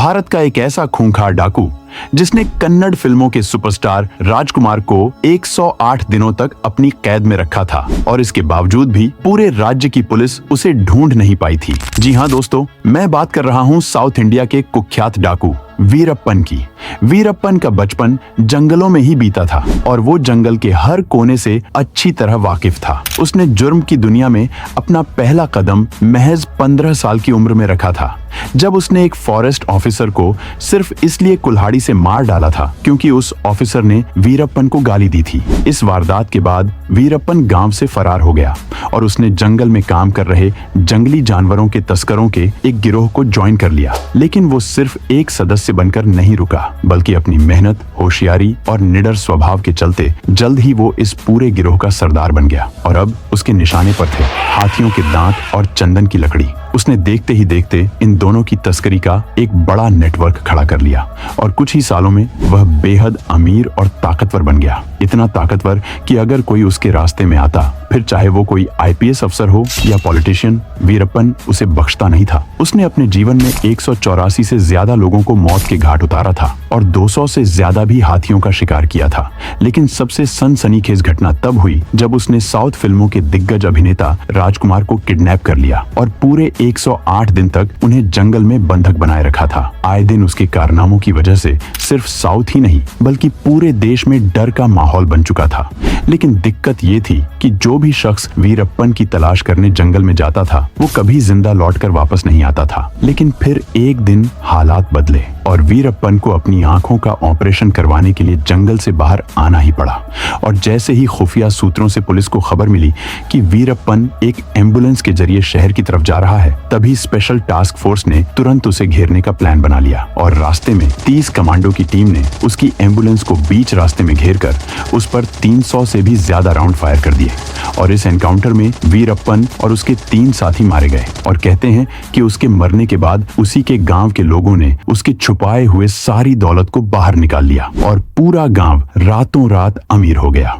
भारत का एक ऐसा खूंखार डाकू जिसने कन्नड़ फिल्मों के सुपरस्टार राजकुमार को 108 दिनों तक अपनी कैद में रखा था और इसके बावजूद भी पूरे राज्य की पुलिस उसे ढूंढ नहीं पाई थी। जी हाँ दोस्तों, मैं बात कर रहा हूँ साउथ इंडिया के कुख्यात डाकू वीरप्पन की। वीरप्पन का बचपन जंगलों में ही बीता था और वो जंगल के हर कोने से अच्छी तरह वाकिफ था। उसने जुर्म की दुनिया में अपना पहला कदम महज 15 साल की उम्र में रखा था, जब उसने एक फॉरेस्ट ऑफिसर को सिर्फ इसलिए कुल्हाड़ी से मार डाला था क्योंकि उस ऑफिसर ने वीरप्पन को गाली दी थी। इस वारदात के बाद वीरप्पन गांव से फरार हो गया और उसने जंगल में काम कर रहे जंगली जानवरों के तस्करों के एक गिरोह को ज्वाइन कर लिया। लेकिन वो सिर्फ एक सदस्य बनकर नहीं रुका, बल्कि अपनी मेहनत, होशियारी और निडर स्वभाव के चलते जल्द ही वो इस पूरे गिरोह का सरदार बन गया और अब उसके निशाने पर थे हाथियों के दांत और चंदन की लकड़ी। उसने देखते ही देखते इन दोनों की तस्करी का एक बड़ा नेटवर्क खड़ा कर लिया और कुछ ही सालों में वह बेहद अमीर और ताकतवर बन गया। इतना ताकतवर कि अगर कोई उसके रास्ते में आता, फिर चाहे वो कोई आईपीएस अफसर हो या पॉलिटिशियन, वीरप्पन उसे बख्शता नहीं था। उसने अपने जीवन में 184 से ज्यादा लोगों को मौत के घाट उतारा था और 200 से ज्यादा भी हाथियों का शिकार किया था। लेकिन सबसे सनसनीखेज घटना तब हुई जब उसने साउथ फिल्मों के दिग्गज अभिनेता राजकुमार को किडनैप कर लिया और पूरे 108 दिन तक उन्हें जंगल में बंधक बनाए रखा था। आए दिन उसके कारनामों की वजह से सिर्फ साउथ ही नहीं बल्कि पूरे देश में डर का माहौल बन चुका था। लेकिन दिक्कत ये थी कि जो भी शख्स वीरप्पन की तलाश करने जंगल में जाता था वो कभी जिंदा लौटकर वापस नहीं आता था। लेकिन फिर एक दिन हालात बदले और वीरप्पन को अपनी आंखों का ऑपरेशन करवाने के लिए जंगल से बाहर आना ही पड़ा। और जैसे ही खुफिया सूत्रों से पुलिस को खबर मिली कि वीरप्पन एक एम्बुलेंस के जरिए शहर की तरफ जा रहा है, तभी स्पेशल टास्क फोर्स ने तुरंत उसे घेरने का प्लान बना लिया और रास्ते में 30 कमांडो की टीम ने उसकी एम्बुलेंस को बीच रास्ते में घेरकर उस पर 300 से भी ज्यादा राउंड फायर कर दिए। और इस एनकाउंटर में वीरप्पन और उसके 3 साथी मारे गए और कहते हैं कि उसके मरने के बाद उसी के गांव के लोगों ने उसके छुपाए हुए सारी दौलत को बाहर निकाल लिया और पूरा गांव रातों रात अमीर हो गया।